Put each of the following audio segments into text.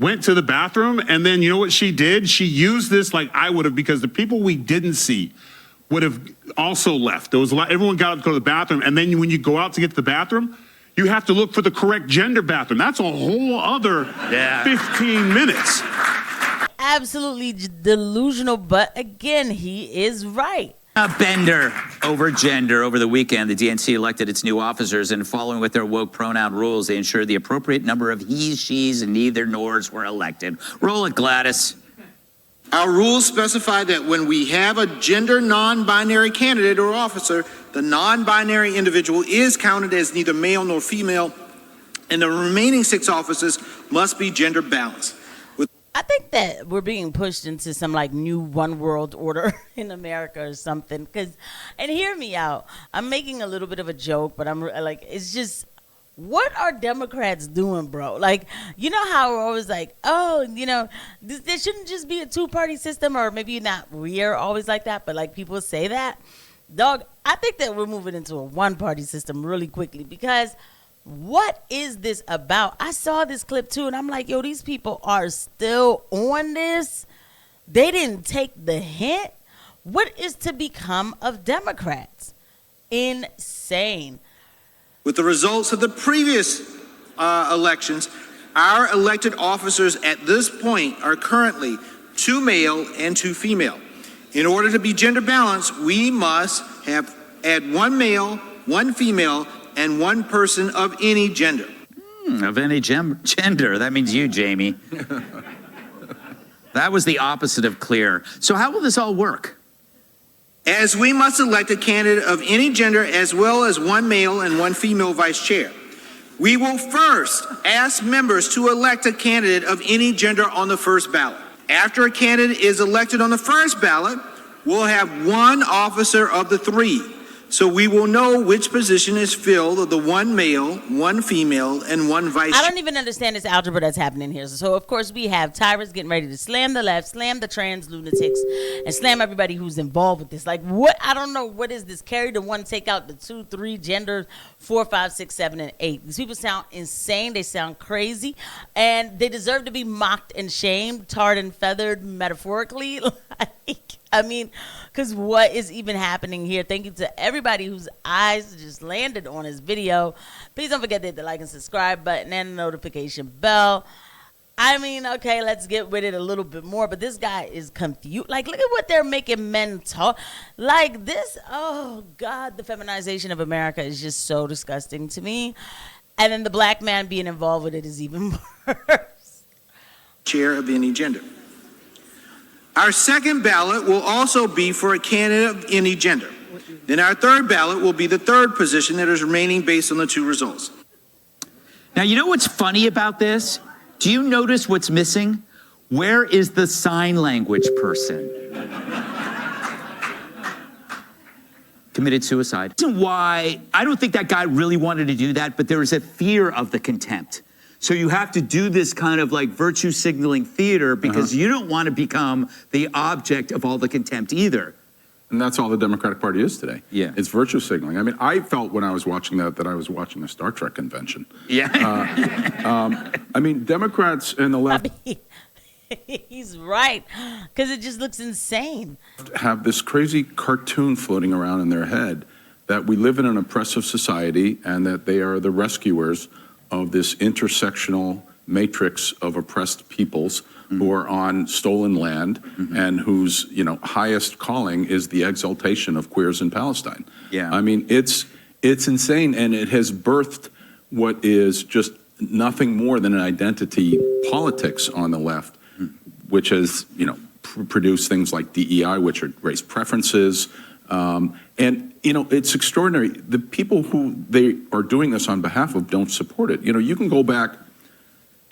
went to the bathroom, and then you know what she did? She used this like I would have, because the people we didn't see would have also left. There was a lot, everyone got up to go to the bathroom, and then when you go out to get to the bathroom, you have to look for the correct gender bathroom. That's a whole other 15 minutes. Absolutely delusional, but again, he is right. A bender over gender. Over the weekend, the DNC elected its new officers, and following with their woke pronoun rules, they ensured the appropriate number of he's, she's, and neither nors were elected. Roll it, Gladys. Our rules specify that when we have a gender non-binary candidate or officer, the non-binary individual is counted as neither male nor female, and the remaining 6 officers must be gender balanced. I think that we're being pushed into some like new one world order in America or something. And hear me out. I'm making a little bit of a joke, but I'm like, it's just, what are Democrats doing, bro? Like, you know how we're always like, oh, you know, there shouldn't just be a 2-party system, or maybe not. We're always like that, but like people say that. Dog, I think that we're moving into a 1-party system really quickly, because what is this about? I saw this clip too, and I'm like, yo, these people are still on this. They didn't take the hint. What is to become of Democrats? Insane. With the results of the previous elections, our elected officers at this point are currently 2 male and 2 female. In order to be gender balanced, we must add 1 male, 1 female, and 1 person of any gender. Of any gender. That means you, Jamie. That was the opposite of clear. So how will this all work? As we must elect a candidate of any gender, as well as 1 male and 1 female vice chair. We will first ask members to elect a candidate of any gender on the first ballot. After a candidate is elected on the first ballot, we'll have 1 officer of the 3. So we will know which position is filled of the 1 male, 1 female, and 1 vice. I don't even understand this algebra that's happening here. So, of course, we have Tyrus getting ready to slam the left, slam the trans lunatics, and slam everybody who's involved with this. Like, what? I don't know. What is this? Carry the 1, take out the 2, 3, gender, 4, 5, 6, 7, and 8. These people sound insane. They sound crazy. And they deserve to be mocked and shamed, tarred and feathered metaphorically. I mean, because what is even happening here? Thank you to everybody whose eyes just landed on this video. Please don't forget to hit the like and subscribe button and the notification bell. I mean, okay, let's get with it a little bit more. But this guy is confused. Like, look at what they're making men talk. Like this, oh, God, the feminization of America is just so disgusting to me. And then the black man being involved with it is even worse. Chair of any gender. Our second ballot will also be for a candidate of any gender. Then our third ballot will be the 3rd position that is remaining based on the 2 results. Now, you know what's funny about this? Do you notice what's missing? Where is the sign language person? Committed suicide. Why? I don't think that guy really wanted to do that, but there is a fear of the contempt. So you have to do this kind of like virtue signaling theater because you don't want to become the object of all the contempt either. And that's all the Democratic Party is today. Yeah. It's virtue signaling. I mean, I felt when I was watching that I was watching a Star Trek convention. Yeah. I mean, Democrats and the left He's right, because it just looks insane. Have this crazy cartoon floating around in their head that we live in an oppressive society and that they are the rescuers of this intersectional matrix of oppressed peoples who are on stolen land and whose, you know, highest calling is the exaltation of queers in Palestine. Yeah. I mean, it's insane, and it has birthed what is just nothing more than an identity politics on the left, which has, you know, produced things like DEI, which are race preferences. And, you know, it's extraordinary. The people who they are doing this on behalf of don't support it. You know, you can go back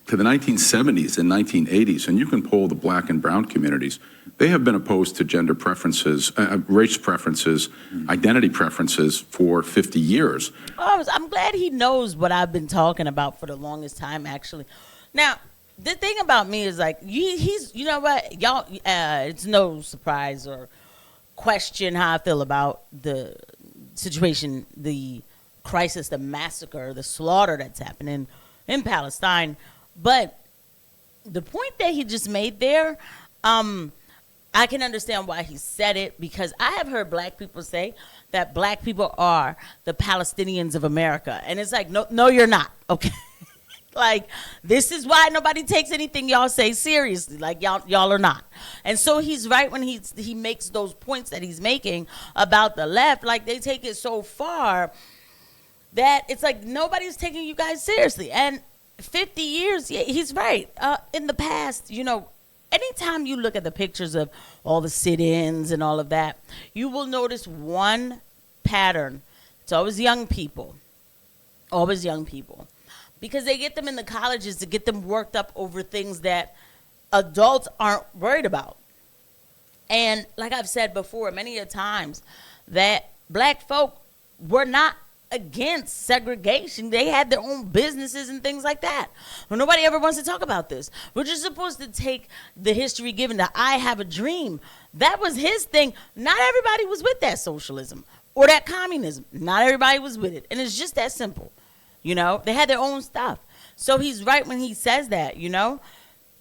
to the 1970s and 1980s, and you can poll the black and brown communities. They have been opposed to gender preferences, race preferences, identity preferences for 50 years. Oh, I'm glad he knows what I've been talking about for the longest time, actually. Now, the thing about me is, like, he's, you know what, y'all, it's no surprise or question how I feel about the situation, the crisis, the massacre, the slaughter that's happening in Palestine. But the point that he just made there, I can understand why he said it, because I have heard black people say that black people are the Palestinians of America. And it's like, no, you're not. Okay. Like, this is why nobody takes anything y'all say seriously. Like, y'all are not. And so he's right when he makes those points that he's making about the left. Like, they take it so far that it's like nobody's taking you guys seriously. And 50 years, yeah, he's right. In the past, you know, anytime you look at the pictures of all the sit-ins and all of that, you will notice one pattern. It's always young people. Always young people. Because they get them in the colleges to get them worked up over things that adults aren't worried about. And like I've said before many a times, that black folk were not against segregation. They had their own businesses and things like that. But nobody ever wants to talk about this. We're just supposed to take the history given that I have a dream. That was his thing. Not everybody was with that socialism or that communism. Not everybody was with it. And it's just that simple. You know, they had their own stuff. So he's right when he says that, you know,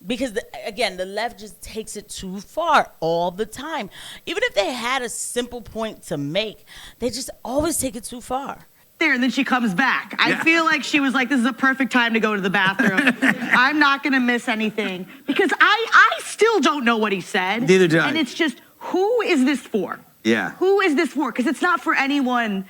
because, again, the left just takes it too far all the time. Even if they had a simple point to make, they just always take it too far. There, and then she comes back. I feel like she was like, this is a perfect time to go to the bathroom. I'm not going to miss anything. Because I still don't know what he said. Neither do I. And it's just, who is this for? Yeah. Who is this for? Because it's not for anyone,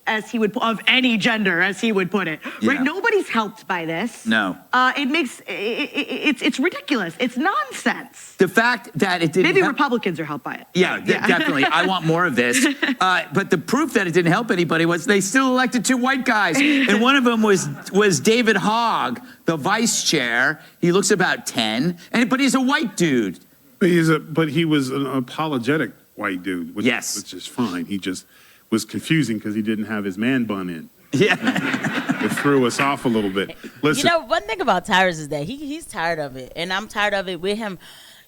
as he would, of any gender, as he would put it. Yeah. Right? Nobody's helped by this. No. It's ridiculous. It's nonsense. The fact that it didn't Maybe help- Republicans are helped by it. Yeah, definitely. I want more of this. But the proof that it didn't help anybody was they still elected 2 white guys. And one of them was David Hogg, the vice chair. He looks about 10, but he's a white dude. But he was an apologetic white dude, which is fine. He just was confusing because he didn't have his man bun in. Yeah. It threw us off a little bit. Listen, You know, one thing about Tyrus is that he's tired of it, and I'm tired of it with him.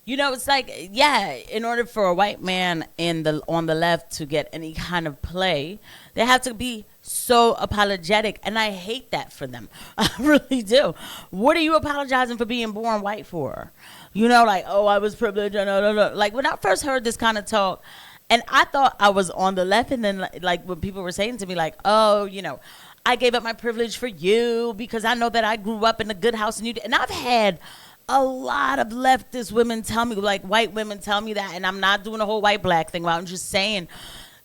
You know, it's like, yeah, in order for a white man on the left to get any kind of play, they have to be so apologetic, and I hate that for them. I really do. What are you apologizing for being born white for? You know, like, oh, I was privileged. No. Like, when I first heard this kind of talk, and I thought I was on the left, and then, like, when people were saying to me, like, oh, you know, I gave up my privilege for you because I know that I grew up in a good house and you did. And I've had a lot of leftist women tell me, like white women tell me that, and I'm not doing a whole white black thing. I'm just saying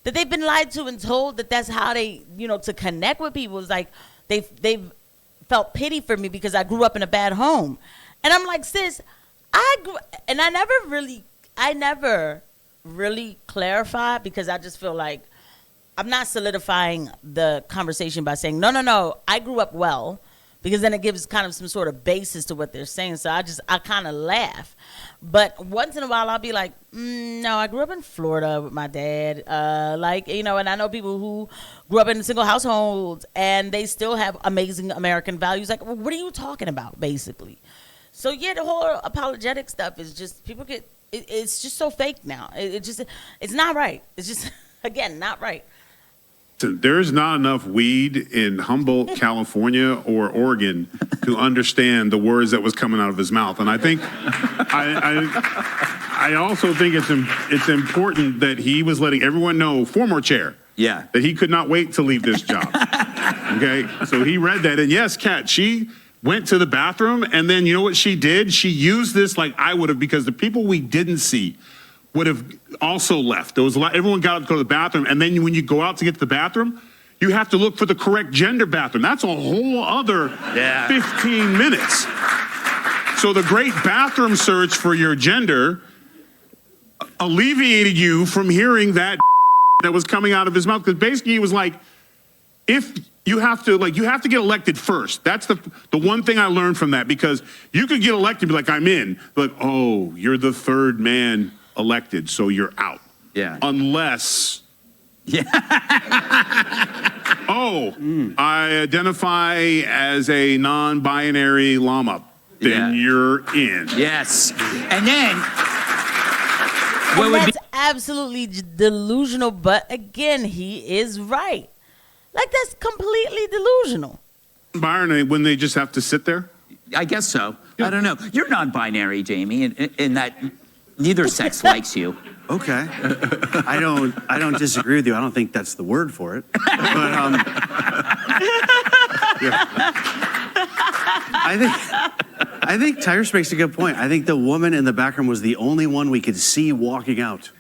that they've been lied to and told that that's how they, you know, to connect with people. It's like they've felt pity for me because I grew up in a bad home. And I'm like, sis, I never really clarified, because I just feel like I'm not solidifying the conversation by saying, no, I grew up well, because then it gives kind of some sort of basis to what they're saying. So I kind of laugh. But once in a while, I'll be like, no, I grew up in Florida with my dad. Like, you know, and I know people who grew up in single households and they still have amazing American values. Like, well, what are you talking about, basically? So, yeah, the whole apologetic stuff is just, people get, it's just so fake now. It's not right. It's just, again, not right. there's not enough weed in Humboldt, California, or Oregon to understand the words that was coming out of his mouth. And I think, I also think it's important that he was letting everyone know, former chair, that he could not wait to leave this job. Okay, so he read that, and yes, Kat, she went to the bathroom, and then you know what she did? She used this like I would have, because the people we didn't see would have also left. There was a lot, everyone got up to go to the bathroom, and then when you go out to get to the bathroom, you have to look for the correct gender bathroom. That's a whole other 15 minutes. So the great bathroom search for your gender alleviated you from hearing that was coming out of his mouth, because basically he was like, if you have to get elected first. That's the one thing I learned from that, because you could get elected and be like, I'm in, but oh, you're the third man elected, so you're out. Yeah. Unless I identify as a non-binary llama, then you're in. Yes. And then and that's absolutely delusional, but again, he is right. Like, that's completely delusional. Byron, when they just have to sit there? I guess so. I don't know. You're non-binary, Jamie, in that neither sex likes you. Okay. I don't disagree with you. I don't think that's the word for it. But I think Tyrus makes a good point. I think the woman in the background was the only one we could see walking out.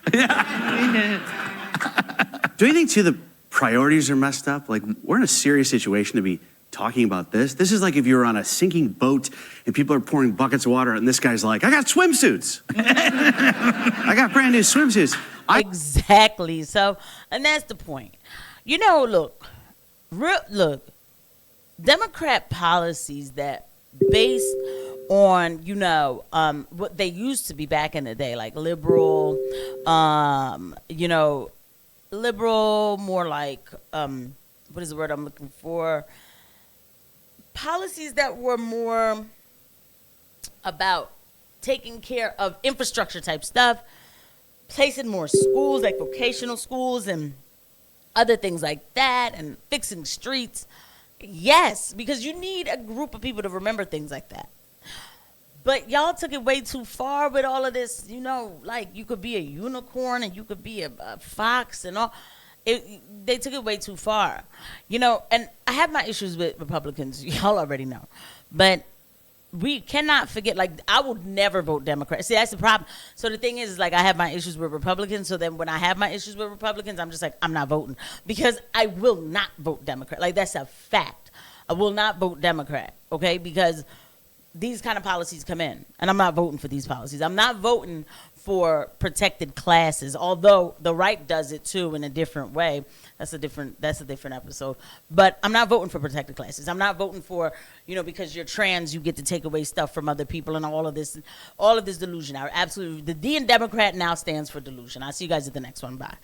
Do you think too the priorities are messed up? Like, we're in a serious situation to be talking about this. This is like if you were on a sinking boat and people are pouring buckets of water and this guy's like, I got swimsuits. I got brand new swimsuits. Exactly. So, and that's the point. You know, look, Democrat policies that based on, you know, what they used to be back in the day, like liberal, you know, liberal, more like, what is the word I'm looking for? Policies that were more about taking care of infrastructure type stuff, placing more schools, like vocational schools and other things like that, and fixing streets. Yes, because you need a group of people to remember things like that. But y'all took it way too far with all of this, you know, like you could be a unicorn and you could be a fox and all. They took it way too far, you know, and I have my issues with Republicans. Y'all already know. But we cannot forget, like, I will never vote Democrat. See, that's the problem. So the thing is, like, I have my issues with Republicans. So then when I have my issues with Republicans, I'm just like, I'm not voting because I will not vote Democrat. Like, that's a fact. I will not vote Democrat, okay, because these kind of policies come in, and I'm not voting for these policies. I'm not voting for protected classes, although the right does it too in a different way. That's a different episode. But I'm not voting for protected classes. I'm not voting for, you know, because you're trans, you get to take away stuff from other people and all of this delusion. I absolutely, the D in Democrat now stands for delusion. I'll see you guys at the next one. Bye.